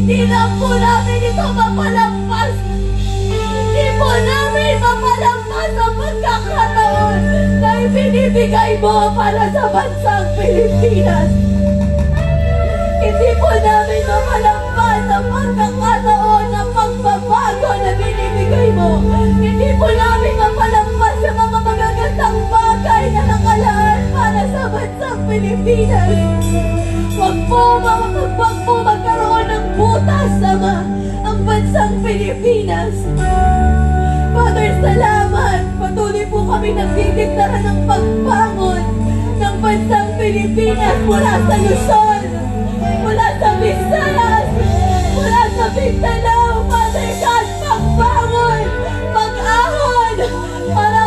Hindi na po namin ito mapalampas. Hindi po namin mapalampas ang pagkakataon na ibinibigay mo para sa bansang Pilipinas. Hindi po namin mapalampas ang pagkakataon ng pagbabago na binibigay mo. Hindi po namin mapalampas ang mga magagandang bagay na nakalaan para sa bansang Pilipinas. Huwag po magkaroon ng butas ang bansang Pilipinas. Father, salamat. Patuloy po kami nagdidiktaran ng pagbangon ng bansang Pilipinas mula sa Luzon, mula sa Visayas, mula sa Mindanao. Father God, pagbangon, pag-ahon, para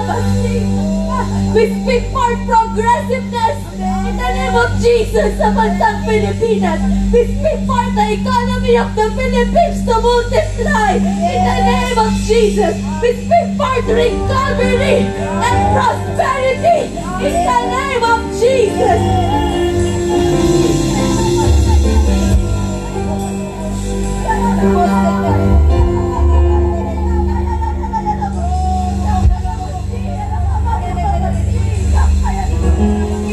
we speak for progressiveness in the name of Jesus sa bansang Pilipinas. We speak for the economy of the Philippines to multiply in the name of Jesus. We speak for recovery and prosperity in the name of Jesus.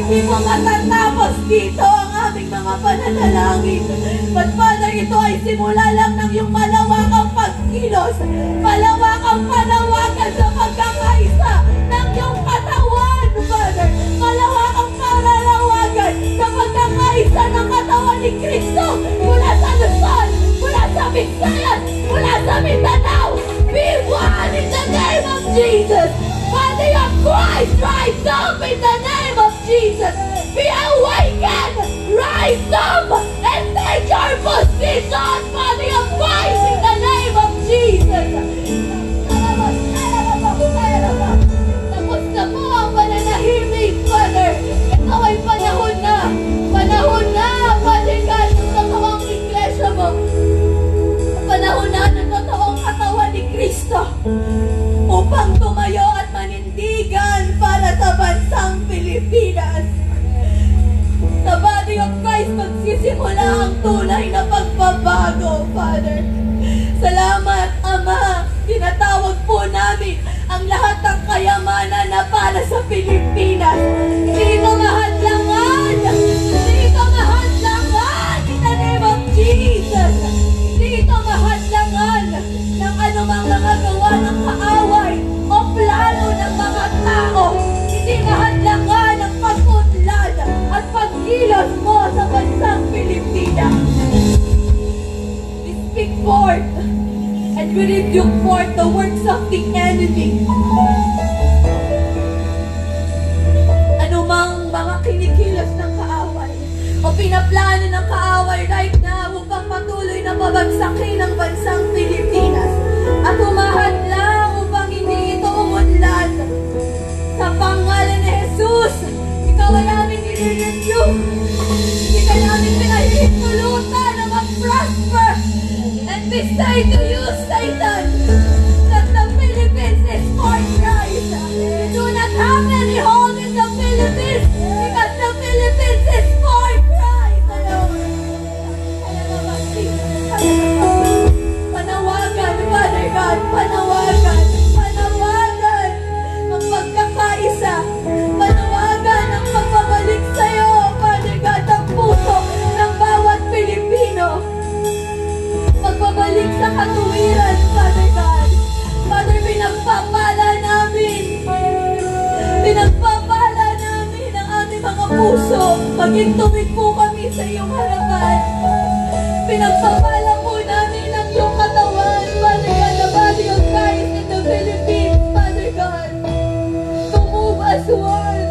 Hindi mo matatapos dito ang aming mga pananalangin. But Father, ito ay simula lang ng iyong malawakang pagkilos, malawakang panawagan sa pagkakaisa ng iyong katawan, Father. Malawakang pananawagan sa pagkakaisa ng katawan ni Kristo mula sa Luzon, mula sa Visayas, mula sa Mindanao. Be one in the name of Jesus. Body of Christ, rise up in the name of Jesus. Be awakened, rise up and take your position, body of Christ, in the name of Jesus. Tapos na po ang pananahimik, Father. Ito ay panahon na, Father God, ng totoong iglesia mo. Panahon na ng totoong katawan ni Kristo upang tumayo at manindigan para sa bansang Pilipinas. Sa body of Christ, magsisimula ang tunay na pagbabago, Father. Salamat, Ama. Tinatawag po namin ang lahat ng kayamanan na para sa Pilipinas. Dito mahadlangan! Dito mahadlangan! In the name of Jesus! Dito mahadlangan ng anumang mga gawa ng kaaway o plano ng mga tao. Hindi mahadlangan ang pag-unlad at pagkilos mo sa bansang Pilipinas. We speak forth and we rebuke forth the works of the enemy. Anumang mga kinikilos ng kaaway o pinaplano ng kaaway right now upang patuloy na pabagsakin ang bansang Pilipinas at humahadlang upang hindi ito umunlad. Sa pangalan ni Jesus, ikaw ay aming i-review. Hindi ka namin pinahihintulutan na mag-prosper. And we say to you, Satan, that the Philippines is for Christ. You do not have any hold in the Philippines because the Philippines is for Christ. Panawagan, Father God, panawagan ng pagkakaisa, panawagan ng pagbabalik sa iyo, Father God, ang puso ng bawat Pilipino, pagbabalik sa katuwiran, Father God. Father, pinagpapala namin ang aming mga puso, maging tuwid po kami sa iyong harapan. Pinagpapala po namin ang iyong katawan, Father God, the body of Christ in the Philippines, Father God, to move as one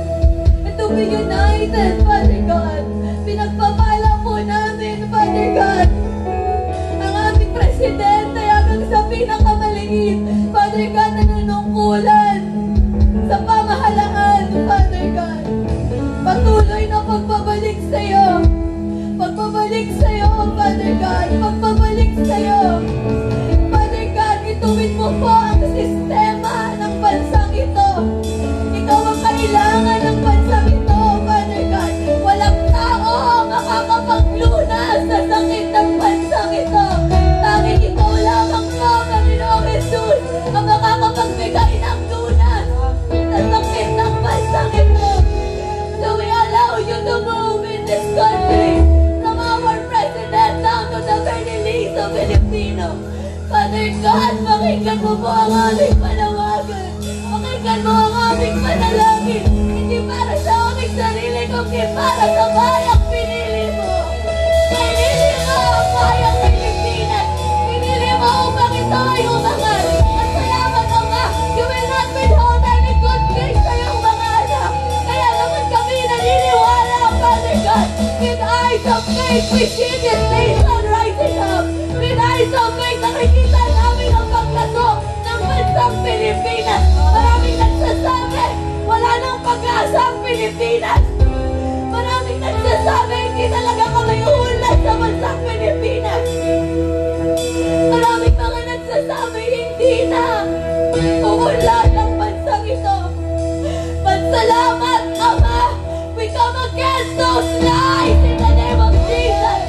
and to be united, Father God. Pinagpapala po namin, Father God, ang aming presidente hanggang sa pinakamaliit, Father God, na nanungkulan sa pamahalaan, Father God. Patuloy na pagbabalik sa iyo. Pagbabalik sa iyo, Father God. Pagbabalik sa iyo. Father God, ituwid mo po ang sistema ng bansang ito. Ikaw ang kailangan ng bansang ito, Father God. Walang tao ang makakapaglunas sa sakit ng bansang ito. this country, from our president down to the very least of Filipino. Father God, pakinggan mo po ang aming panawagan. Pakinggan mo ang aming panalangin. Hindi para sa aming sarili, kundi para sa bayang pinili mo. Pinili mo ang bayang Pilipinas. Pinili mo upang ito ay umangat. At salamat, Ama, you will not withhold any good things sa iyong mga anak. Kaya naman kami naniniwala, Father God. With eyes of faith, we see this nation rising up. With eyes of faith, nakikita namin ang paglago ng bansang Pilipinas. Maraming nagsasabi, wala nang pag-asa ang Pilipinas. Maraming nagsasabi, hindi talaga kami uunlad sa bansang Pilipinas. Maraming mga nagsasabi, hindi na uunlad ang bansang ito. But salamat, Ama, we come against those lies in the name of Jesus.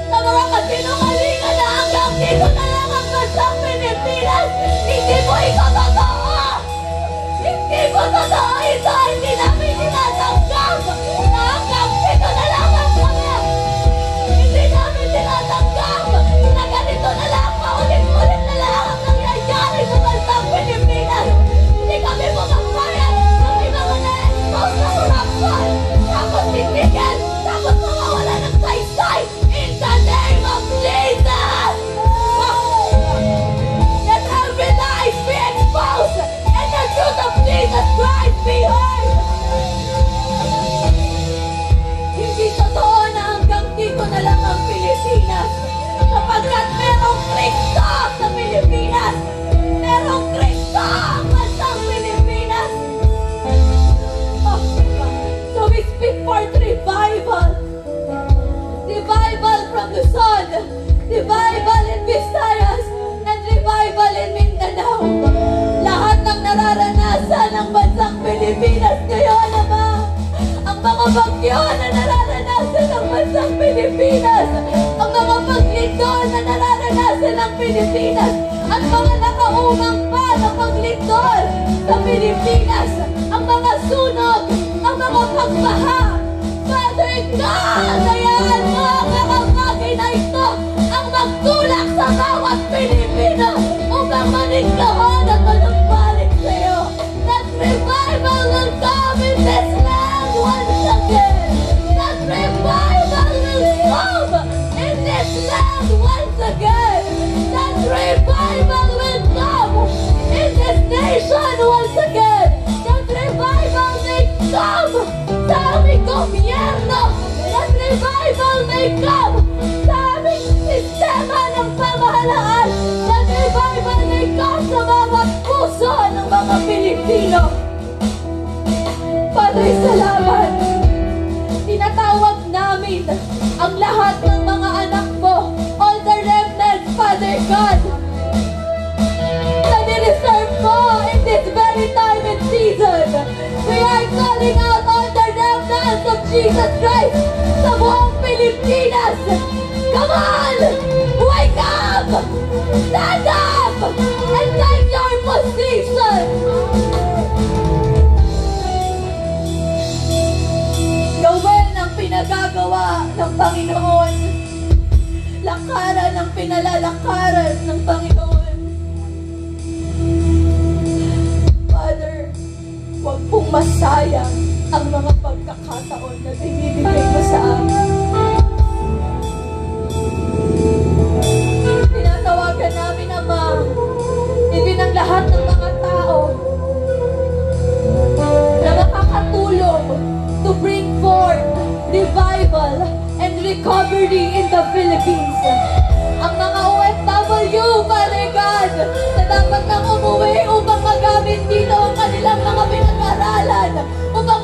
Sa mga kasinungalingan na hanggang dito na lang ang bansang Pilipinas. Hindi mo ito totoo! Hindi mo totoo ito! Hindi namin tinatanggap na hanggang dito na lang ang kami! Hindi namin tinatanggap na ganito na lang, paulit-ulit na lang ang nangyayari sa bansang Pilipinas! Hindi kami pumapayag! Kami mga na-expose na corruption! Tapos titigil! Tapos mawawala ng saysay! In the name of Jesus! Let every lie be exposed and the truth of Jesus Christ be heard! Hindi totoo na hanggang dito na lang ang Pilipinas. Sapagkat merong Kristo sa Pilipinas. Merong Kristo ang bansang Pilipinas. Oh, so we speak for revival. Revival from Luzon. Revival in Visayas. And revival in Mindanao. Lahat ng nararanasan ng bansang Pilipinas ngayon, Ama. Ang mga bagyo na nararanasan ng bansang Pilipinas. Ang mga paglindol na nararanasan ng Pilipinas. At mga nakaumang pa na paglindol sa Pilipinas. Ang mga sunog. Ang mga pagbaha. Father God, hayaan mo ang mga bagay na ito ang magtulak sa bawat Pilipino upang maniglahan at manumbalik sa iyo. That revival will come in this land once again. That revival will come in this land once again. That revival will come in this nation once again. That revival may come sa aming gobyerno. That revival may come sa aming sistema ng pamahalaan. That revival may come sa bawat puso ng mga Pilipino. Father, salamat. Tinatawag namin ang lahat ng mga anak mo, all the remnants, Father God, na nireserve mo in this very time and season. We are calling out all the remnants of Jesus Christ sa buong Pilipinas. Come on! Wake up! Stand up! And take your position! Gawin ang pinagagawa ng Panginoon. Lakaran ang pinalalakaran ng Panginoon. Father, huwag pong masayang ang mga pagkakataon na binibigay mo sa amin. Tinatawagan namin, Ama, ibig ang lahat ng mga tao na makakatulong to bring forth revival and recovery in the Philippines. Ang mga OFW, Father God, na dapat nang umuwi upang magamit dito ang kanilang mga pinag-aralan, upang